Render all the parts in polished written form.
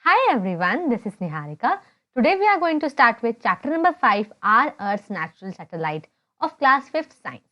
Hi everyone, this is Niharika. Today we are going to start with chapter number 5, Our Earth's Natural Satellite of class 5th Science.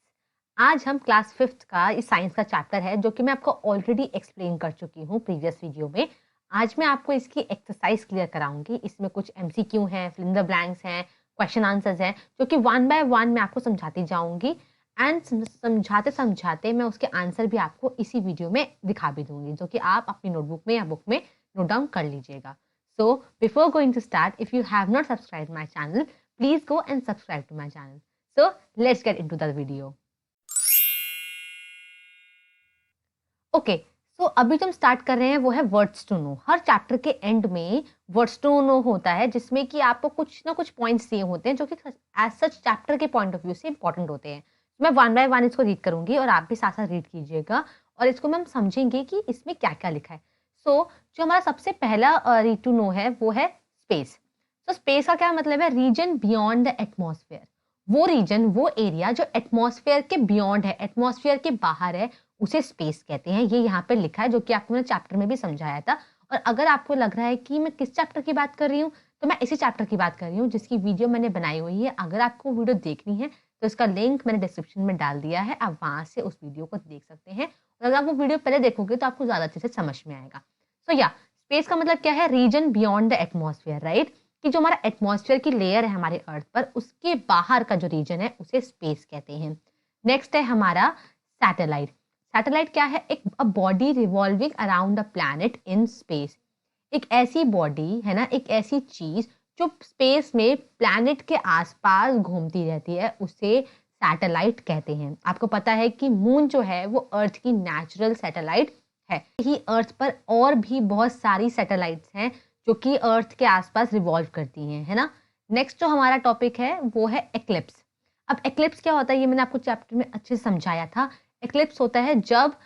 आज हम class 5th का इस science का chapter है जो कि मैं आपको ऑलरेडी एक्सप्लेन कर चुकी हूँ प्रीवियस वीडियो में. आज मैं आपको इसकी एक्सरसाइज क्लियर कराऊंगी. इसमें कुछ MCQ हैं, फिल इन द ब्लैंक्स हैं, क्वेश्चन आंसर्स हैं जो कि वन बाय वन मैं आपको समझाती जाऊंगी एंड समझाते समझाते मैं उसके आंसर भी आपको इसी वीडियो में दिखा भी दूंगी जो कि आप अपनी नोटबुक में या बुक में नोट डाउन कर लीजिएगा. So before going to start, if you have not subscribed my channel, please go and subscribe to my channel. So let's get into the video. Okay, so अभी जो हम start कर रहे हैं वो है वर्ड्स टू नो. हर chapter के एंड में वर्ड्स टू नो होता है जिसमें कि आपको कुछ ना कुछ पॉइंट्स दिए होते हैं जो कि एज सच चैप्टर के पॉइंट ऑफ व्यू से इंपॉर्टेंट होते हैं. मैं वन बाय वन इसको रीड करूंगी और आप भी साथ साथ रीड कीजिएगा और इसको हम समझेंगे कि इसमें क्या क्या लिखा है. जो हमारा सबसे पहला रीड टू नो है वो है स्पेस. तो स्पेस का क्या मतलब है? Region beyond the atmosphere. वो रीजन, वो एरिया जो एटमॉस्फेयर के बियॉन्ड है, एटमॉस्फेयर के बाहर है, उसे स्पेस कहते हैं. ये यहाँ पे लिखा है जो कि आपको मैंने चैप्टर में भी समझाया था. और अगर आपको लग रहा है कि मैं किस चैप्टर की बात कर रही हूँ, तो मैं इसी चैप्टर की बात कर रही हूँ जिसकी वीडियो मैंने बनाई हुई है. अगर आपको वीडियो देखनी है तो इसका लिंक मैंने डिस्क्रिप्शन में डाल दिया है. आप वहां से उस वीडियो को देख सकते हैं और अगर आप वो वीडियो पहले देखोगे तो आपको ज्यादा अच्छे से समझ में आएगा. तो या स्पेस का मतलब क्या है? Region beyond the atmosphere, right? कि जो हमारा एटमॉस्फेयर की लेयर है हमारे अर्थ पर, उसके बाहर का जो रीजन है उसे स्पेस कहते हैं. नेक्स्ट है हमारा सैटेलाइट. सैटेलाइट क्या है? एक body revolving around the planet in space. एक ऐसी बॉडी है ना, एक ऐसी चीज जो स्पेस में प्लैनेट के आसपास घूमती रहती है, उसे सैटेलाइट कहते हैं. आपको पता है कि मून जो है वो अर्थ की नेचुरल सैटेलाइट है. ही अर्थ पर और भी बहुत सारी सैटेलाइट्स हैं जो कि अर्थ के आसपास रिवॉल्व करती हैं, है ना. नेक्स्ट जो हमारा टॉपिक है वो है एक्लिप्स. अब एक्लिप्स क्या होता है ये मैंने आपको चैप्टर में अच्छे से समझाया था. एक्लिप्स होता है जब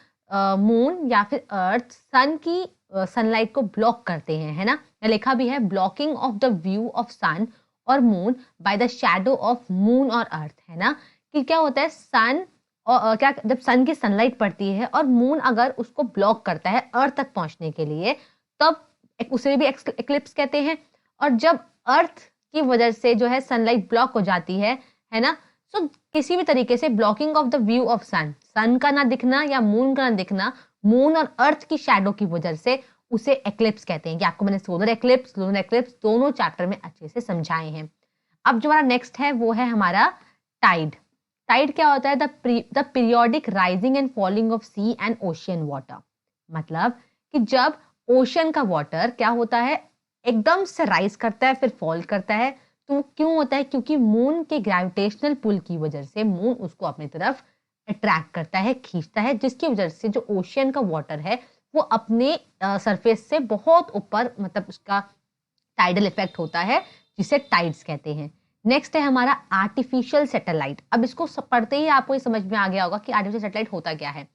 मून या फिर अर्थ सन की सनलाइट को ब्लॉक करते हैं, है ना. लिखा भी है blocking of the view of sun और moon by the shadow of moon और अर्थ, है ना. कि क्या होता है, सन और क्या जब सन की सनलाइट पड़ती है और मून अगर उसको ब्लॉक करता है अर्थ तक पहुंचने के लिए, तब उसे भी एक्लिप्स कहते हैं. और जब अर्थ की वजह से जो है सनलाइट ब्लॉक हो जाती है ना. सो किसी भी तरीके से blocking of the view of sun का ना दिखना या मून का ना दिखना, मून और अर्थ की शैडो की वजह से उसे एक्लिप्स कहते हैं. कि आपको मैंने सोलर एक्लिप्स, लूनर एक्लिप्स दोनों चैप्टर में अच्छे से समझाए हैं. अब जो हमारा नेक्स्ट है वो है हमारा टाइड. टाइड क्या होता है? The periodic rising and falling of sea and ocean water. मतलब कि जब ओशियन का वाटर क्या होता है, एकदम से राइज करता है फिर फॉल करता है. तो क्यों होता है? क्योंकि मून के ग्रेविटेशनल पुल की वजह से मून उसको अपनी तरफ अट्रैक्ट करता है, खींचता है, जिसकी वजह से जो ओशियन का वाटर है वो अपने सरफेस से बहुत ऊपर, मतलब उसका टाइडल इफेक्ट होता है जिसे टाइड्स कहते हैं. नेक्स्ट है हमारा आर्टिफिशियल सैटेलाइट. अब इसको पढ़ते ही आपको ये समझ में आ गया होगा कि आर्टिफिशियल सैटेलाइट होता क्या है.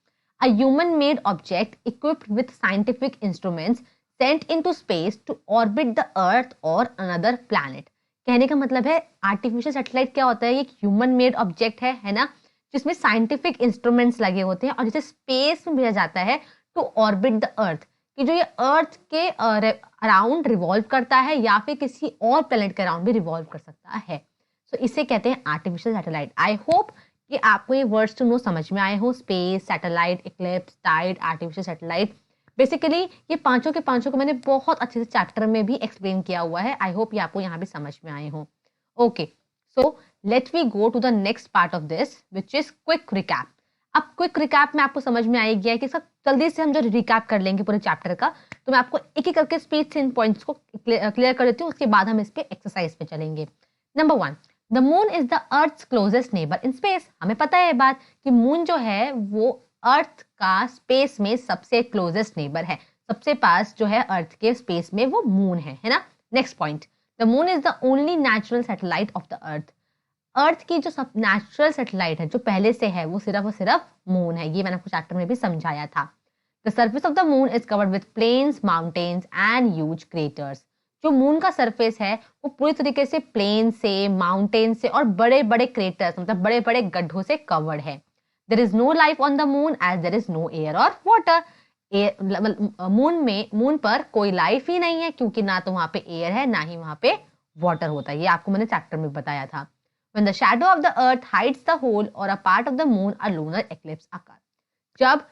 A human made object equipped with scientific instruments sent into space to orbit the earth और अनदर प्लैनेट. कहने का मतलब है आर्टिफिशियल सैटेलाइट क्या होता है? एक ह्यूमन मेड ऑब्जेक्ट है ना, जिसमें साइंटिफिक इंस्ट्रूमेंट्स लगे होते हैं और जिसे स्पेस में भेजा जाता है टू ऑर्बिट द अर्थ. कि जो ये अर्थ के अराउंड रिवॉल्व करता है या फिर किसी और प्लेनेट के अराउंड भी रिवॉल्व कर सकता है. सो इसे कहते हैं आर्टिफिशियल सैटेलाइट. आई होप कि आपको ये वर्ड्स टू नो समझ में आए हो. Space, satellite, eclipse, tide, artificial satellite. Basically ये पांचों के पांचों को मैंने बहुत अच्छे से चैप्टर में भी एक्सप्लेन किया हुआ है. आई होप ये आपको यहाँ भी समझ में आए हो. Okay, so let we go to the next part of this which is quick recap. अब क्विक रिकैप में आपको समझ में आ गया कि सब जल्दी से हम जो रिकैप कर लेंगे पूरे चैप्टर का, तो मैं आपको एक एक करके स्पीड से इन पॉइंट्स को क्लियर कर देती हूँ. उसके बाद हम इस पे एक्सरसाइज पे चलेंगे. Number 1, the moon is the earth closest neighbour in space. हमें पता है ये बात कि मून जो है वो अर्थ का स्पेस में सबसे क्लोजेस्ट नेबर है. सबसे पास जो है अर्थ के स्पेस में वो मून है ना. Next point, the moon is the only natural satellite of the earth. Earth की जो सब नेचुरल सैटेलाइट है जो पहले से है वो सिर्फ और सिर्फ मून है. ये मैंने आपको चैप्टर में भी समझाया था. The surface of the moon is covered with plains, mountains and huge craters. जो मून का सरफेस है वो पूरी तरीके से प्लेन से, माउंटेन से और बड़े बड़े क्रेटर्स, मतलब बड़े बड़े गड्ढों से कवर्ड है. There is no life on the moon as there is no air और वाटर. मून पर कोई लाइफ ही नहीं है, क्योंकि ना तो वहां पे एयर है ना ही वहां पे वाटर होता है। ये आपको मैंने चैप्टर में बताया था। When the shadow of the earth hides the whole or a part of the moon, a lunar eclipse occurs. जब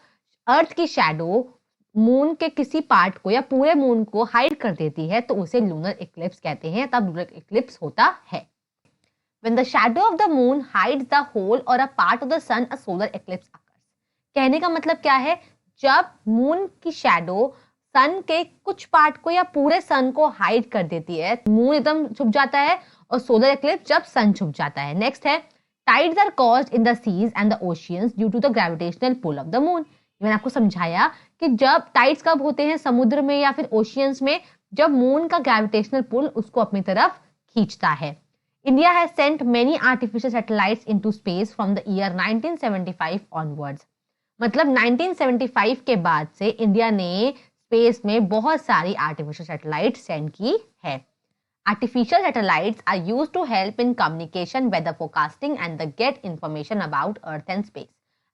अर्थ की शैडो मून के किसी पार्ट को या पूरे मून को हाइड कर देती है तो उसे लूनर इक्लिप्स कहते हैं, तब लूनर इक्लिप्स होता है। When the shadow of the moon hides the whole or a part of the sun, a solar eclipse occurs. कहने का मतलब क्या है, जब मून की शैडो सन के कुछ पार्ट को या पूरे सन को हाइड कर देती है, मून एकदम छुप जाता है, और सोलर एक्लिप्स जब सन छुप जाता है। नेक्स्ट है tides are caused in the seas and the oceans due to the gravitational pull of the moon. मैंने आपको समझाया कि जब टाइड्स कब होते हैं, समुद्र में या फिर ओशियंस में, जब मून का ग्रेविटेशनल पुल उसको अपनी तरफ खींचता है। India has sent many artificial satellites into space from the year 1975 onwards. मतलब 1975 के बाद से इंडिया ने स्पेस में बहुत सारी आर्टिफिशियल सैटेलाइट सेंड की है। Artificial satellites are used to help in communication, weather forecasting and the get information about earth and space.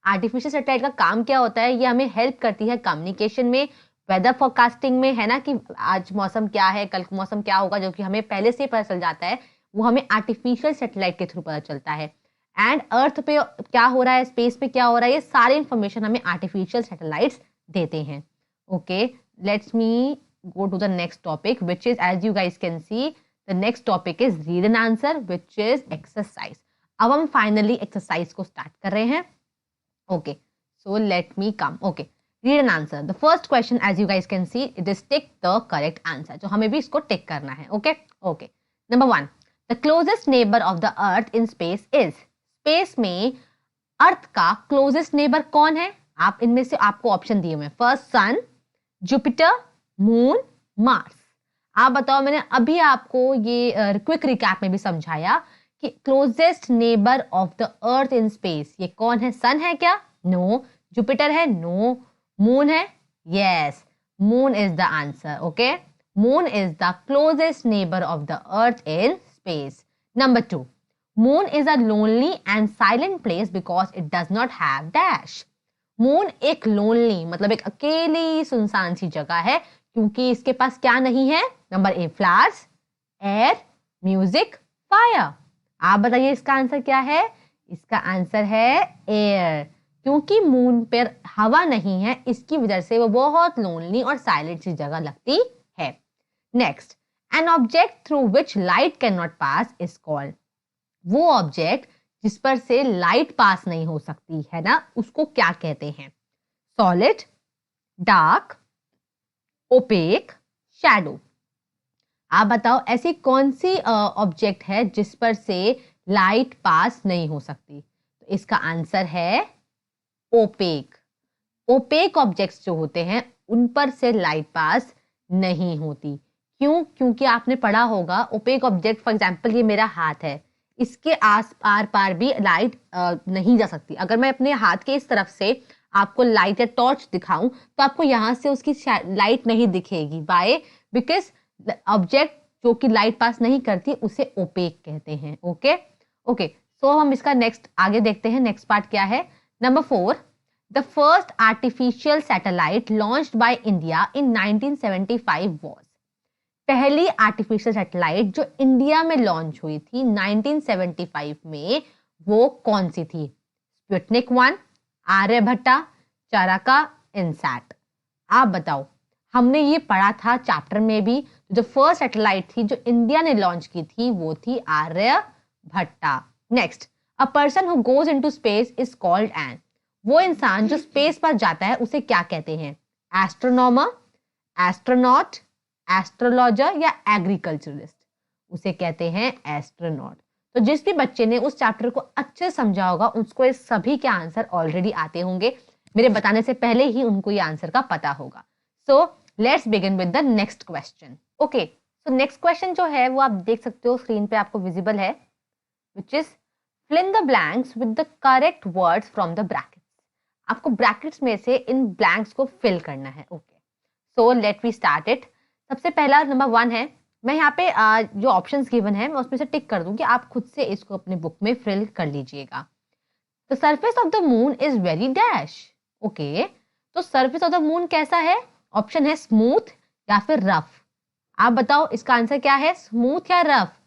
Artificial satellite का काम क्या होता है, ये हमें हेल्प करती है कम्युनिकेशन में, वेदर फोरकास्टिंग में, है ना, कि आज मौसम क्या है, कल मौसम क्या होगा, जो कि हमें पहले से पता चल जाता है, वो हमें आर्टिफिशियल सैटेलाइट के थ्रू पता चलता है। एंड अर्थ पे क्या हो रहा है, स्पेस पे क्या हो रहा है, ये सारी इंफॉर्मेशन हमें आर्टिफिशियल सैटेलाइट्स देते हैं। Okay, let's me go to the next topic, which is, as you guys can see, the next topic is read and answer, which is exercise. अब हम finally exercise को start कर रहे हैं। Okay, so let me come. Okay, read and answer. The first question, as you guys can see, it is tick the correct answer. तो हमें भी इसको tick करना है। Okay, okay. Number 1, the closest neighbor of the earth in space is. Space में अर्थ का closest neighbor कौन है? आप इनमें से आपको ऑप्शन दिए हुए, फर्स्ट सन, जुपिटर, मून, मार्स। आप बताओ, मैंने अभी आपको ये क्विक रिकैप में भी समझाया कि closest neighbour of the earth in space ये कौन है? सन है क्या? नो। जुपिटर है? नो। मून है? Yes, moon is the answer. Okay, moon is the closest neighbour of the earth in space. Number 2, moon is a lonely and silent place because it does not have dash. Moon एक lonely मतलब एक अकेली सुनसान सी जगह है, क्योंकि इसके पास क्या नहीं है? Number A, flowers, air, music, fire. आप बताइए इसका आंसर क्या है? इसका आंसर है एयर, क्योंकि मून पर हवा नहीं है, इसकी वजह से वो बहुत लोनली और साइलेंट सी जगह लगती है। Next, an object through which light can not pass is called. वो ऑब्जेक्ट जिस पर से लाइट पास नहीं हो सकती है ना, उसको क्या कहते हैं? Solid, dark, opaque, shadow. आप बताओ ऐसी कौन सी ऑब्जेक्ट है जिस पर से लाइट पास नहीं हो सकती? तो इसका आंसर है ओपेक। ओपेक ऑब्जेक्ट्स जो होते हैं उन पर से लाइट पास नहीं होती। क्यों? क्योंकि आपने पढ़ा होगा ओपेक ऑब्जेक्ट, फॉर एग्जांपल ये मेरा हाथ है, इसके आर पार भी लाइट नहीं जा सकती। अगर मैं अपने हाथ के इस तरफ से आपको लाइट या टॉर्च दिखाऊं तो आपको यहां से उसकी लाइट नहीं दिखेगी। बाय बिकॉज ऑब्जेक्ट जो कि लाइट पास नहीं करती उसे ओपेक कहते हैं। ओके ओके, सो हम इसका नेक्स्ट आगे देखते हैं। नेक्स्ट पार्ट क्या है? Number 4, the first artificial satellite launched by India in 1975 was. पहली आर्टिफिशियल सैटेलाइट जो इंडिया में लॉन्च हुई थी 1975 में, वो कौन सी थी? Sputnik 1, Aryabhata, Charaka, INSAT. आप बताओ, हमने ये पढ़ा था चैप्टर में भी। जो फर्स्ट सैटेलाइट थी जो इंडिया ने लॉन्च की थी वो थी Aryabhata. Next, a person who goes into space is called an. वो इंसान जो स्पेस पर जाता है उसे क्या कहते हैं? एस्ट्रोनॉमर, एस्ट्रोनॉट, एस्ट्रोलॉजर या एग्रीकल्चरिस्ट? उसे कहते हैं एस्ट्रोनॉट। तो जिस भी बच्चे ने उस चैप्टर को अच्छे से समझा होगा उसको ये सभी के आंसर ऑलरेडी आते होंगे, मेरे बताने से पहले ही उनको ये आंसर का पता होगा। सो let's begin with the next question. Okay, so next question जो है वो आप देख सकते हो स्क्रीन पे आपको विजिबल है, which is fill in the blanks with the correct words from the brackets. आपको ब्रैकेट्स में से इन ब्लैंक्स को फिल करना है। Okay, so let we start it. सबसे पहला नंबर 1 है, मैं यहाँ पे जो ऑप्शंस गिवन है मैं उसमें से टिक कर दूंगी, आप खुद से इसको अपने बुक में फिल कर लीजिएगा। The surface of the moon is very dash. Okay, तो सरफेस ऑफ द मून कैसा है? ऑप्शन है स्मूथ या फिर रफ। आप बताओ इसका आंसर क्या है, स्मूथ या रफ?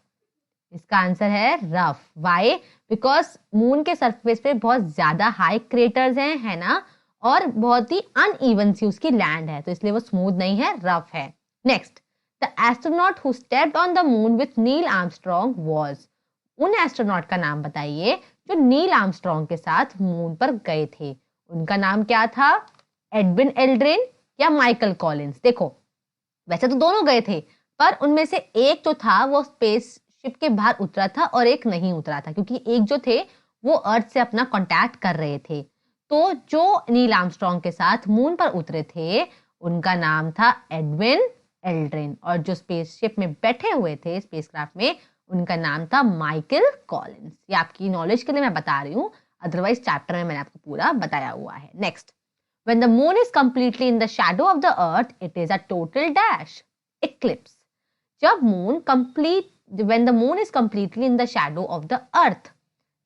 इसका आंसर है रफ। वाई? बिकॉज मून के सरफेस पे बहुत ज्यादा हाई क्रेटर्स हैं, है ना, और बहुत ही अनइवन सी उसकी लैंड है, तो इसलिए वो स्मूथ नहीं है, रफ है। Next, the astronaut who stepped on the moon with Neil Armstrong was. उन एस्ट्रोनॉट का नाम बताइए जो नील आर्मस्ट्रॉन्ग के साथ मून पर गए थे। उनका नाम क्या था? एडविन एल्ड्रिन या माइकल कॉलिंस? देखो वैसे तो दोनों गए थे, पर उनमें से एक जो था वो स्पेस शिप के बाहर उतरा था और एक नहीं उतरा था, क्योंकि एक जो थे वो अर्थ से अपना कांटेक्ट कर रहे थे। तो जो नील आर्मस्ट्रॉन्ग के साथ मून पर उतरे थे उनका नाम था एडविन एल्ड्रिन, और जो स्पेसशिप में बैठे हुए थे स्पेसक्राफ्ट में उनका नाम था माइकल कॉलिंस। ये आपकी नॉलेज के लिए मैं बता रही हूँ, अदरवाइज चैप्टर में मैंने आपको पूरा बताया हुआ है। Next, when the moon is completely in the shadow of the earth it is a total dash eclipse। जब moon complete when the moon is completely in the shadow of the earth,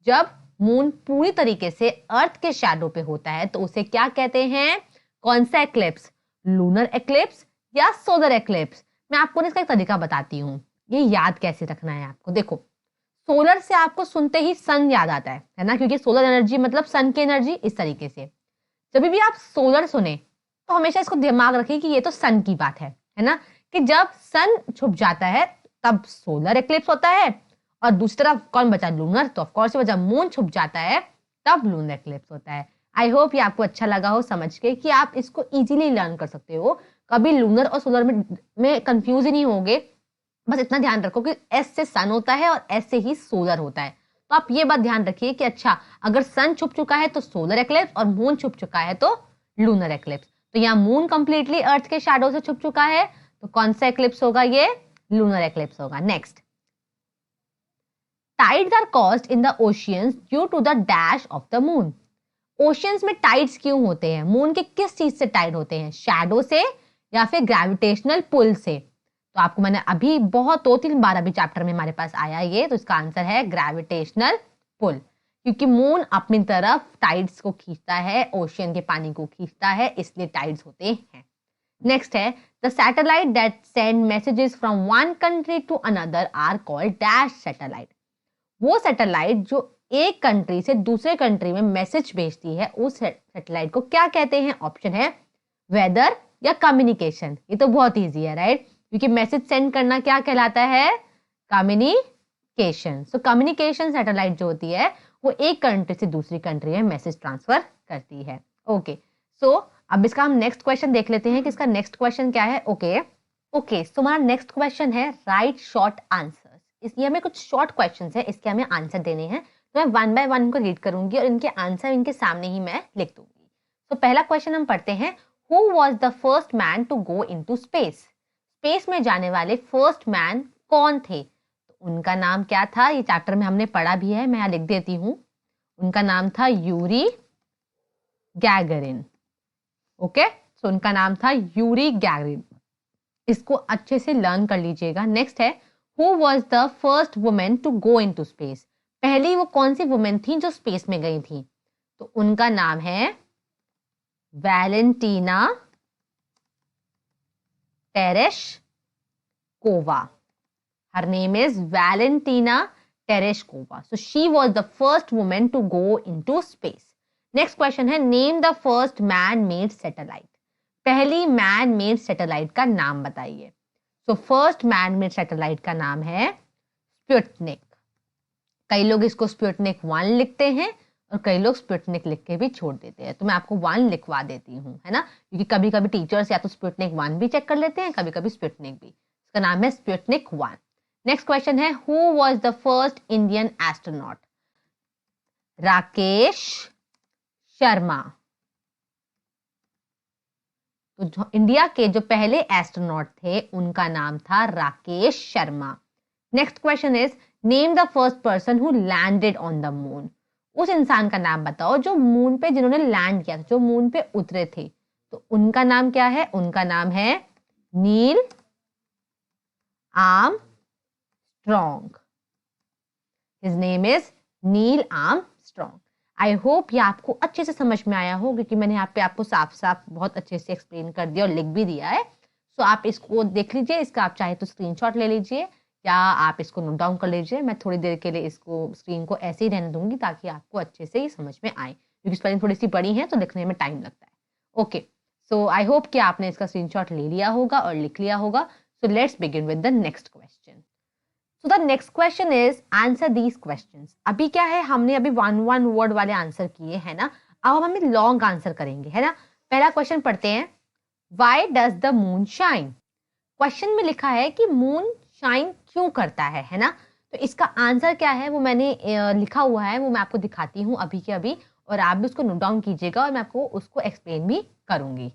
जब moon पूरी तरीके से अर्थ के shadow पे होता है तो उसे क्या कहते हैं? कौन सा एक्लिप्स? लूनर एक्लिप्स या सोलर एक्लिप्स? मैं आपको इसका एक तरीका बताती हूँ, ये याद कैसे रखना है आपको। देखो सोलर से आपको सुनते ही सन याद आता है ना, क्योंकि सोलर एनर्जी मतलब सन की एनर्जी। इस तरीके से जब भी आप सोलर सुने तो हमेशा इसको दिमाग रखिए कि ये तो सन की बात है ना, कि जब सन छुप जाता है तब सोलर एक्लिप्स होता है, और दूसरी तरफ कौन बचा? लूनर। तो ऑफ कोर्स जब मून छुप जाता है तब लूनर एक्लिप्स होता है। आई होप ये आपको अच्छा लगा हो समझ के, कि आप इसको इजीली लर्न कर सकते हो, कभी लूनर और सोलर में कंफ्यूज ही नहीं होगे। बस इतना ध्यान रखो कि एस से सन होता है और एस से ही सोलर होता है। तो आप ये बात ध्यान रखिए कि अच्छा अगर सन छुप चुका है तो सोलर एक्लिप्स, और मून छुप चुका है तो लूनर एक्लिप्स। तो यहाँ मून कंप्लीटली अर्थ के शैडो से छुप चुका है, तो कौन सा एक्लिप्स होगा? ये लूनर एक्लिप्स होगा। Next, tides are caused in the oceans due to the dash of the moon. Oceans में टाइड्स क्यों होते हैं? मून के किस चीज से टाइड होते हैं? शैडो से या फिर ग्रेविटेशनल पुल से? तो आपको मैंने अभी बहुत 2-3 बार अभी चैप्टर में हमारे पास आया ये, तो इसका आंसर है ग्रेविटेशनल पुल, क्योंकि मून अपनी तरफ टाइड्स को खींचता है, ओशियन के पानी को खींचता है, इसलिए टाइड्स होते हैं। नेक्स्ट है, the satellite that send messages from one country to another are called dash satellite. वो सैटेलाइट जो एक कंट्री से दूसरे कंट्री में मैसेज भेजती है उस सैटेलाइट को क्या कहते हैं? ऑप्शन है वेदर या कम्युनिकेशन। ये तो बहुत ईजी है राइट, क्योंकि मैसेज सेंड करना क्या कहलाता है? कम्युनिकेशन। सो कम्युनिकेशन सैटेलाइट जो होती है वो एक कंट्री से दूसरी कंट्री में मैसेज ट्रांसफर करती है। ओके सो अब इसका हम नेक्स्ट क्वेश्चन देख लेते हैं कि इसका नेक्स्ट क्वेश्चन क्या है। ओके सो हमारा नेक्स्ट क्वेश्चन है राइट शॉर्ट आंसर्स। इसलिए हमें कुछ शॉर्ट क्वेश्चंस है, इसके हमें आंसर देने हैं, तो मैं 1 बाय 1 को रीड करूंगी और इनके आंसर इनके सामने ही मैं लिख दूंगी। तो पहला क्वेश्चन हम पढ़ते हैं, who was the first man to go into space. Space में जाने वाले फर्स्ट मैन कौन थे? तो उनका नाम क्या था? ये चैप्टर में हमने पढ़ा भी है, मैं यहाँ लिख देती हूँ। उनका नाम था यूरी गैगरिन। ओके सो उनका नाम था यूरी गैगरिन, इसको अच्छे से लर्न कर लीजिएगा। नेक्स्ट है, who was the first women to go into space. पहली वो कौन सी वुमेन थी जो स्पेस में गई थी? तो उनका नाम है Valentina Tereshkova. Her name is Valentina Tereshkova. So she was the first woman to go into space. Next question है, name the first man-made satellite. पहली man-made satellite का नाम बताइए। So first man-made satellite का नाम है स्पुतनिक। कई लोग इसको स्पुतनिक 1 लिखते हैं और कई लोग स्पुतनिक लिख के भी छोड़ देते हैं, तो मैं आपको 1 लिखवा देती हूँ, है ना, क्योंकि कभी कभी टीचर्स या तो स्पुतनिक 1 भी चेक कर लेते हैं, कभी कभी स्पुतनिक भी। इसका नाम है स्पुतनिक 1। नेक्स्ट क्वेश्चन है, who was the first Indian astronaut? Rakesh Sharma. तो इंडिया के जो पहले एस्ट्रोनॉट थे उनका नाम था Rakesh Sharma. Next question is, name the first person who landed on the moon. उस इंसान का नाम बताओ जो मून पे जिन्होंने लैंड किया था, जो मून पे उतरे थे, तो उनका नाम क्या है? उनका नाम है Neil Armstrong. His name is Neil Armstrong. I hope ये आपको अच्छे से समझ में आया हो, क्योंकि मैंने यहाँ पे आपको साफ साफ बहुत अच्छे से एक्सप्लेन कर दिया और लिख भी दिया है। सो आप इसको देख लीजिए, इसका आप चाहे तो स्क्रीनशॉट ले लीजिए या आप इसको नोट डाउन कर लीजिए। मैं थोड़ी देर के लिए इसको स्क्रीन को ऐसे ही रहने दूंगी ताकि आपको अच्छे से ही समझ में आए, क्योंकि स्पेलिंग थोड़ी सी बड़ी है तो लिखने में टाइम लगता है। ओके, सो आई होप कि आपने इसका स्क्रीनशॉट ले लिया होगा और लिख लिया होगा। सो let's begin with the next question. So the next question is answer these questions. अभी क्या है, हमने अभी वन वन वर्ड वाले आंसर किए हैं ना, अब हम लॉन्ग आंसर करेंगे, है ना। पहला क्वेश्चन पढ़ते हैं, why does the moon shine. Question में लिखा है कि मून शाइन क्यों करता है ना। तो इसका आंसर क्या है वो मैंने लिखा हुआ है, वो मैं आपको दिखाती हूँ अभी के अभी, और आप भी उसको नोट डाउन कीजिएगा और मैं आपको उसको एक्सप्लेन भी करूंगी।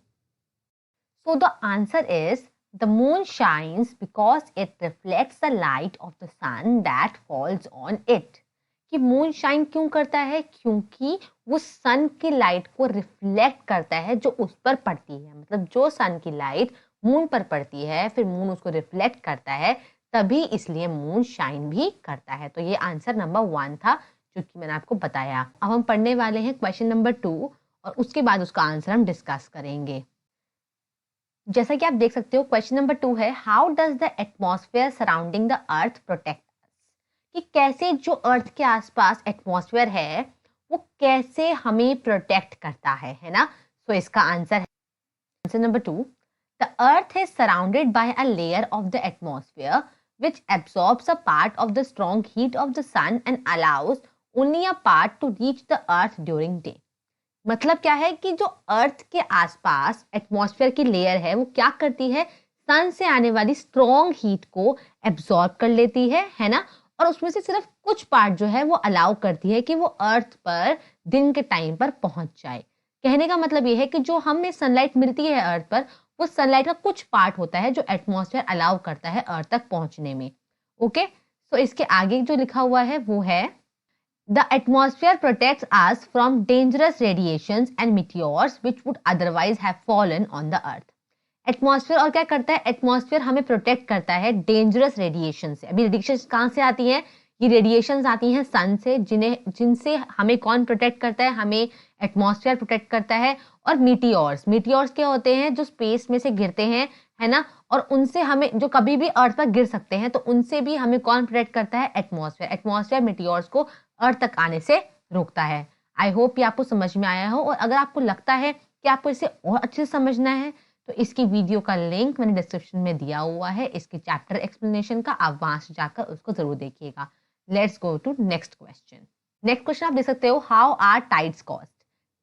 So the answer is the moon shines because it reflects the light of the sun that falls on it। कि मून शाइन क्यों करता है, क्योंकि वो सन की लाइट को रिफ्लेक्ट करता है जो उस पर पड़ती है। मतलब जो सन की लाइट मून पर पड़ती है फिर मून उसको रिफ्लेक्ट करता है, तभी इसलिए मून शाइन भी करता है। तो ये आंसर नंबर 1 था जो कि मैंने आपको बताया। अब हम पढ़ने वाले हैं क्वेश्चन नंबर 2 और उसके बाद उसका आंसर हम डिस्कस करेंगे। जैसा कि आप देख सकते हो क्वेश्चन नंबर 2 है, how does the atmosphere surrounding the earth protect us. कि कैसे जो अर्थ के आसपास एटमॉस्फेयर है वो कैसे हमें प्रोटेक्ट करता है ना। सो इसका आंसर है, answer number 2, the earth is surrounded by a layer of the atmosphere which absorbs a part of the strong heat of the sun and allows only a part to reach the earth during day। मतलब क्या है कि जो earth के आसपास atmosphere की layer है वो क्या करती है, सन से आने वाली स्ट्रॉन्ग हीट को एब्जॉर्ब कर लेती है ना, और उसमें से सिर्फ कुछ पार्ट जो है वो अलाउ करती है कि वो अर्थ पर दिन के टाइम पर पहुंच जाए। कहने का मतलब ये है कि जो हमें सनलाइट मिलती है अर्थ पर, वो सनलाइट का कुछ पार्ट होता है जो एटमॉस्फेयर अलाउ करता है अर्थ तक पहुंचने में। ओके, सो इसके आगे जो लिखा हुआ है वो है, the atmosphere protects us from dangerous radiations and meteors which would otherwise have fallen on the earth। Atmosphere और क्या करता है, एटमॉस्फेयर हमें प्रोटेक्ट करता है डेंजरस रेडिएशन से। अभी रेडिएशन कहाँ से आती हैं, ये रेडिएशन आती हैं सन से, जिनसे हमें कौन प्रोटेक्ट करता है, हमें एटमॉस्फेयर प्रोटेक्ट करता है। और मीटियोर्स, मीटियोर्स क्या होते हैं, जो स्पेस में से गिरते हैं, है ना, और उनसे हमें जो कभी भी अर्थ पर गिर सकते हैं, तो उनसे भी हमें कौन प्रोटेक्ट करता है, एटमॉस्फेयर। एटमॉस्फेयर मीटियोर्स को अर्थ तक आने से रोकता है। आई होप ये आपको समझ में आया हो, और अगर आपको लगता है कि आपको इसे और अच्छे से समझना है तो इसकी वीडियो का लिंक मैंने डिस्क्रिप्शन में दिया हुआ है, इसके चैप्टर एक्सप्लेनेशन का, आप वहां से जाकर उसको जरूर देखिएगा। Let's go to next question. Next question आप देख सकते हो, how are tides caused.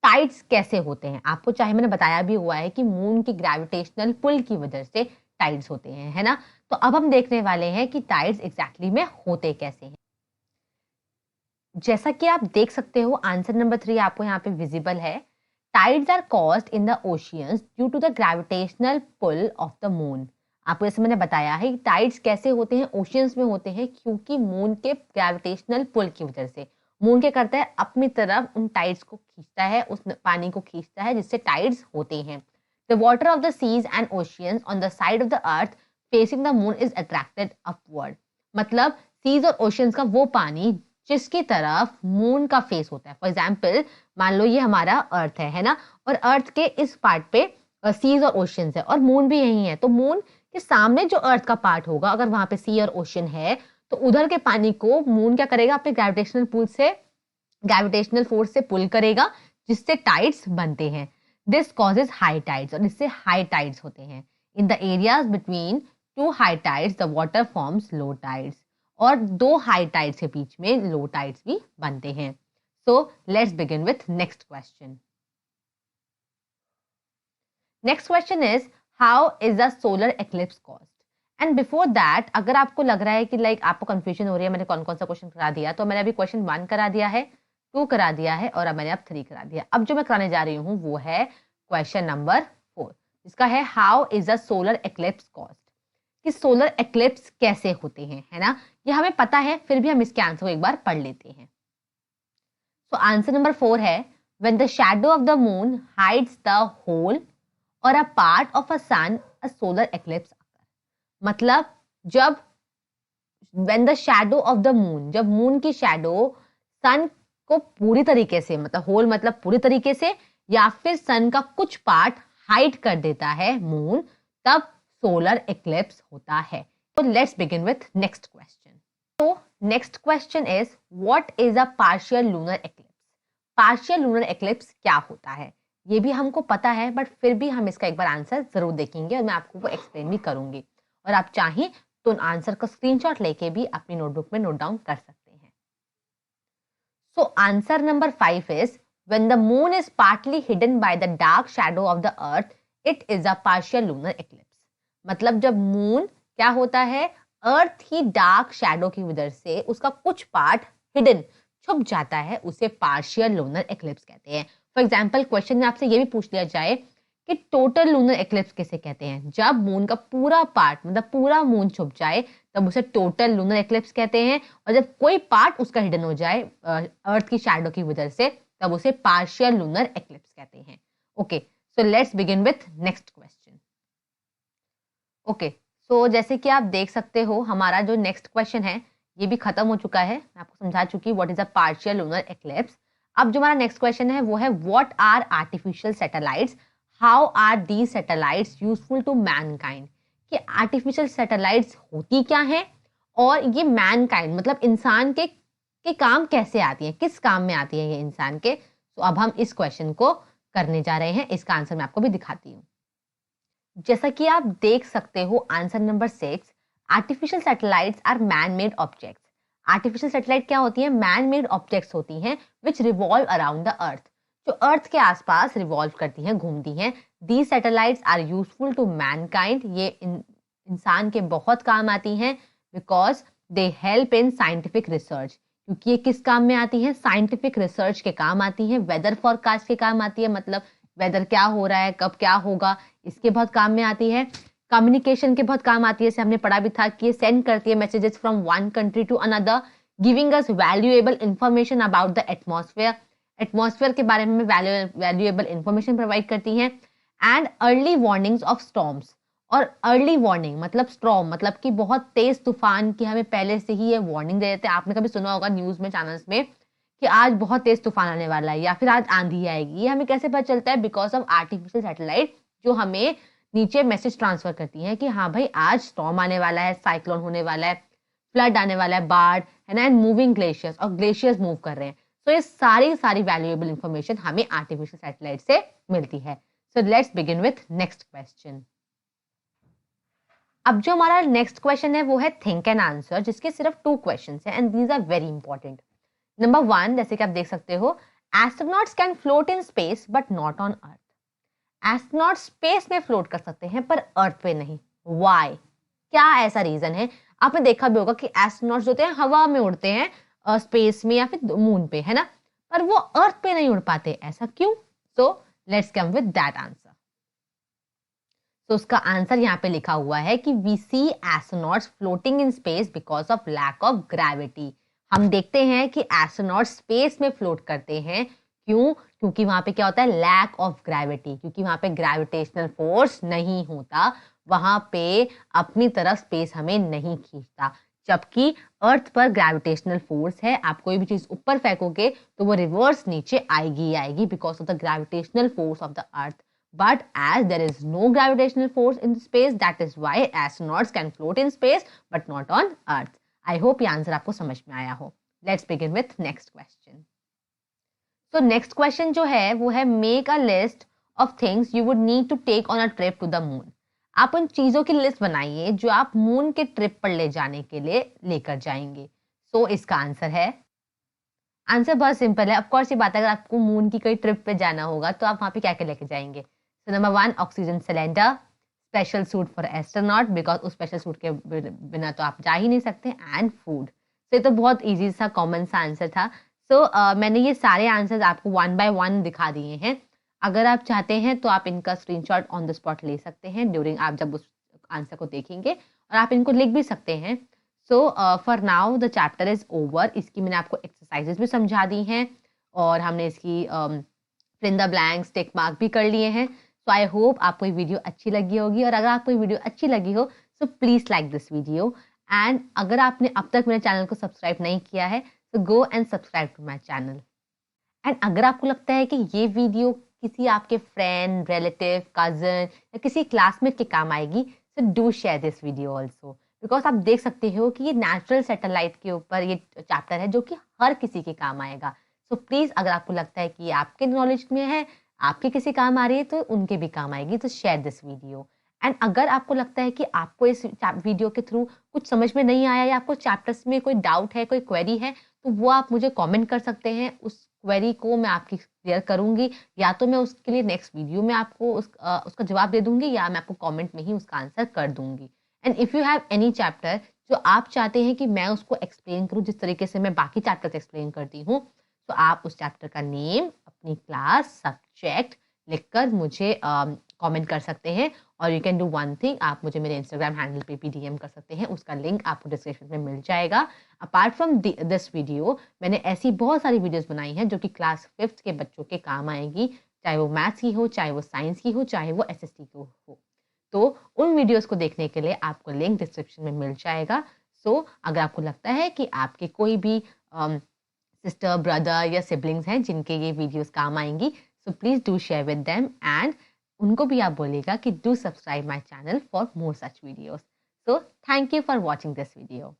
Tides कैसे होते हैं, आपको चाहे मैंने बताया भी हुआ है कि मून की ग्रेविटेशनल पुल की वजह से टाइड्स होते हैं, है ना। तो अब हम देखने वाले हैं कि टाइड्स एग्जैक्टली में होते कैसे हैं। जैसा कि आप देख सकते हो आंसर नंबर 3 आपको यहाँ पे विजिबल है, tides are caused in the oceans due to the gravitational pull of the moon. आपको जैसे मैंने बताया है टाइड्स कैसे होते हैं, ओशियंस में होते हैं, क्योंकि मून के ग्रेविटेशनल पुल की वजह से मून क्या करता है, अपनी तरफ उन टाइड्स को खींचता है, उस पानी को खींचता है, जिससे टाइड्स होते हैं। The water of the seas and oceans on the side of the earth facing the moon is attracted upward. मतलब सीज और ओशियंस का वो पानी जिसकी तरफ मून का फेस होता है। फॉर एग्जाम्पल मान लो ये हमारा अर्थ है ना, और अर्थ के इस पार्ट पे सीज और ओशियंस है और मून भी यही है, तो मून के सामने जो अर्थ का पार्ट होगा, अगर वहां पे सी और ओशियन है, तो उधर के पानी को मून क्या करेगा, अपने ग्रेविटेशनल पुल से, ग्रेविटेशनल फोर्स से पुल करेगा, जिससे टाइड्स बनते हैं। दिस कॉजेज हाई टाइड्स, और इससे हाई टाइड्स होते हैं। In the areas between two high tides the water forms low tides, और दो हाई टाइड्स के बीच में लो टाइड्स भी बनते हैं। सो let's begin with next question. Next question is, how is the solar eclipse caused. And before that, अगर आपको लग रहा है कि लाइक आपको कंफ्यूजन हो रही है, मैंने कौन कौन सा क्वेश्चन करा दिया, तो मैंने अभी क्वेश्चन 1 करा दिया है, 2 करा दिया है, और अब मैंने अब 3 करा दिया। अब जो मैं कराने जा रही हूँ वो है क्वेश्चन नंबर 4, जिसका है how is the solar eclipse caused. कि सोलर एक्लिप्स कैसे होते हैं, है ना। ये हमें पता है, फिर भी हम इसके आंसर को एक बार पढ़ लेते हैं। सो आंसर नंबर 4 है, when the shadow of the moon hides the whole और a part of a sun, a solar eclipse. मतलब जब when the shadow of the moon, जब मून की शैडो सन को पूरी तरीके से, मतलब होल मतलब पूरी तरीके से, या फिर सन का कुछ पार्ट हाइड कर देता है मून, तब सोलर इक्लिप्स होता है। तो let's begin with next question. तो next question is what is a partial lunar eclipse? Partial lunar eclipse क्या होता है? ये भी हमको पता है, बट फिर भी हम इसका एक बार आंसर जरूर देखेंगे और मैं आपको वो एक्सप्लेन भी करूंगी, और आप चाहें तो उन आंसर का स्क्रीनशॉट लेके भी अपनी नोटबुक में नोट डाउन कर सकते हैं। So answer number 5 is when the moon is partly hidden by the dark shadow of the earth, it is a partial lunar eclipse. मतलब जब मून क्या होता है, अर्थ ही डार्क शैडो की वजह से उसका कुछ पार्ट हिडन छुप जाता है, उसे पार्शियल लूनर एक्लिप्स कहते हैं। फॉर एग्जाम्पल क्वेश्चन में आपसे ये भी पूछ लिया जाए कि टोटल लूनर एक्लिप्स किसे कहते हैं? जब मून का पूरा पार्ट, मतलब पूरा मून छुप जाए, तब उसे टोटल लूनर एक्लिप्स कहते हैं, और जब कोई पार्ट उसका हिडन हो जाए अर्थ की शैडो की वजह से, तब उसे पार्शियल लूनर एक्लिप्स कहते हैं। Okay, so let's begin with next question. Okay, so जैसे कि आप देख सकते हो हमारा जो नेक्स्ट क्वेश्चन है ये भी खत्म हो चुका है, मैं आपको समझा चुकी what is a partial lunar eclipse. अब जो हमारा नेक्स्ट क्वेश्चन है वो है what are artificial satellites, how are the satellites useful to mankind? कि आर्टिफिशियल सैटेलाइट्स होती क्या है और ये मैनकाइंड मतलब इंसान के काम कैसे आती है, किस काम में आती है ये इंसान के। तो अब हम इस क्वेश्चन को करने जा रहे हैं, इसका आंसर मैं आपको भी दिखाती हूँ। जैसा कि आप देख सकते हो answer number 6, artificial satellites are man made objects. Artificial satellite क्या होती है? मैन मेड ऑब्जेक्ट्स होती हैं which revolve around the earth, जो अर्थ के आसपास रिवॉल्व करती हैं, घूमती हैं। The satellites are useful to mankind, ये इंसान के बहुत काम आती हैं, because they help in scientific research, क्योंकि ये किस काम में आती हैं? साइंटिफिक रिसर्च के काम आती हैं, वेदर फॉरकास्ट के काम आती है, मतलब वेदर क्या हो रहा है, कब क्या होगा, इसके बहुत काम में आती है। कम्युनिकेशन के बहुत काम आती है, जैसे हमने पढ़ा भी था कि ये सेंड करती है messages from one country to another, giving us valuable information about the atmosphere. Atmosphere के बारे में वैल्यूएबल इंफॉर्मेशन प्रोवाइड करती हैं। And early warnings of storms, और अर्ली वार्निंग मतलब स्टॉर्म मतलब कि बहुत तेज तूफान की हमें पहले से ही ये वार्निंग दे देते हैं। आपने कभी सुना होगा न्यूज में, चैनल्स में, कि आज बहुत तेज तूफान आने वाला है या फिर आज आंधी आएगी। ये हमें कैसे पता चलता है? बिकॉज ऑफ आर्टिफिशियल सैटेलाइट, जो हमें नीचे मैसेज ट्रांसफर करती है कि हाँ भाई आज स्टॉर्म आने वाला है, साइक्लोन होने वाला है, फ्लड आने वाला है, बाढ़ है ना, एंड मूविंग ग्लेशियर्स, और ग्लेशियर्स मूव कर रहे हैं। तो ये सारी वैल्यूएबल इंफॉर्मेशन हमें आर्टिफिशियल सैटेलाइट से मिलती है। सो let's begin with next question. अब जो हमारा नेक्स्ट क्वेश्चन है वो है थिंक एंड आंसर, जिसके सिर्फ 2 क्वेश्चन है and these are very important. Number 1, जैसे कि आप देख सकते हो, astronauts can float in space but not on earth. Astronaut space में फ्लोट कर सकते हैं पर अर्थ पे नहीं। व्हाई? क्या ऐसा रीजन है? आपने देखा भी होगा कि एस्ट्रोनॉट्स होते हैं हवा में उड़ते हैं स्पेस में या फिर मून पे, है ना, पर वो अर्थ पे नहीं उड़ पाते, ऐसा क्यों? So let's come with that answer. तो उसका आंसर यहाँ पे लिखा हुआ है कि we see astronauts floating in space because of lack of gravity. हम देखते हैं कि एस्ट्रोनॉट्स स्पेस में फ्लोट करते हैं, क्यों? क्योंकि वहां पे क्या होता है? लैक ऑफ ग्रेविटी, क्योंकि वहां पे ग्रेविटेशनल फोर्स नहीं होता, वहां पे अपनी तरफ स्पेस हमें नहीं खींचता। जबकि अर्थ पर ग्रेविटेशनल फोर्स है, आप कोई भी चीज ऊपर फेंकोगे तो वो रिवर्स नीचे आएगी because of the gravitational force of the earth. But as there is no gravitational force in space, that is why astronauts can float in space but not on Earth. I hope ये answer आपको समझ में आया हो। Let's begin with next question. So next question जो है वो है make a list of things you would need to take on a trip to the moon. आप उन चीजों की लिस्ट बनाइए जो आप मून के ट्रिप पर ले जाने के लिए लेकर जाएंगे। So इसका आंसर है, आंसर बहुत सिंपल है। ऑफ कोर्स ये बात है, अगर आपको मून की कोई ट्रिप पे जाना होगा तो आप वहां पे क्या क्या लेके जाएंगे? So number 1, oxygen cylinder, special suit for astronaut, because उस स्पेशल सूट के बिना तो आप जा ही नहीं सकते, एंड फूड। तो ये तो बहुत इजी सा कॉमन सा आंसर था। मैंने ये सारे आंसर्स आपको 1 by 1 दिखा दिए हैं। अगर आप चाहते हैं तो आप इनका स्क्रीनशॉट ऑन द स्पॉट ले सकते हैं ड्यूरिंग आप जब उस आंसर को देखेंगे, और आप इनको लिख भी सकते हैं। So for now the chapter is over. इसकी मैंने आपको एक्सरसाइजेस भी समझा दी हैं और हमने इसकी fill in the blanks tick mark भी कर लिए हैं। सो आई होप आपको ये वीडियो अच्छी लगी होगी, और अगर आपको ये वीडियो अच्छी लगी हो so please like this video, and अगर आपने अब तक मेरे चैनल को सब्सक्राइब नहीं किया है तो go and subscribe to my channel. And अगर आपको लगता है कि ये वीडियो किसी आपके फ्रेंड, रिलेटिव, कज़न या किसी क्लासमेट के काम आएगी, so do share this video also. Because आप देख सकते हो कि ये नेचुरल सैटेलाइट के ऊपर ये चैप्टर है जो कि हर किसी के काम आएगा। सो प्लीज़ अगर आपको लगता है कि ये आपके नॉलेज में है, आपके किसी काम आ रही है, तो उनके भी काम आएगी, तो शेयर दिस वीडियो। एंड अगर आपको लगता है कि आपको इस वीडियो के थ्रू कुछ समझ में नहीं आया या आपको चैप्टर्स में कोई डाउट है, कोई क्वेरी है, तो वो आप मुझे कमेंट कर सकते हैं। उस क्वेरी को मैं आपकी क्लियर करूँगी, या तो मैं उसके लिए नेक्स्ट वीडियो में आपको उसका जवाब दे दूँगी, या मैं आपको कमेंट में ही उसका आंसर कर दूँगी। And if you have any chapter जो आप चाहते हैं कि मैं उसको एक्सप्लेन करूँ जिस तरीके से मैं बाकी चैप्टर्स एक्सप्लेन करती हूँ, तो आप उस चैप्टर का नेम, अपनी क्लास, सब्जेक्ट लिखकर मुझे कमेंट कर सकते हैं। और you can do one thing, आप मुझे मेरे इंस्टाग्राम हैंडल पे भी डीएम कर सकते हैं, उसका लिंक आपको डिस्क्रिप्शन में मिल जाएगा। अपार्ट फ्रॉम दिस वीडियो, मैंने ऐसी बहुत सारी वीडियोस बनाई हैं जो कि क्लास 5th के बच्चों के काम आएगी, चाहे वो मैथ्स की हो, चाहे वो साइंस की हो, चाहे वो एसएसटी की हो। तो उन वीडियोस को देखने के लिए आपको लिंक डिस्क्रिप्शन में मिल जाएगा। सो अगर आपको लगता है कि आपके कोई भी सिस्टर, ब्रदर या सिबलिंग्स हैं जिनके ये वीडियोस काम आएंगी, so please do share with them. And उनको भी आप बोलेगा कि do subscribe my channel for more such videos. So thank you for watching this video.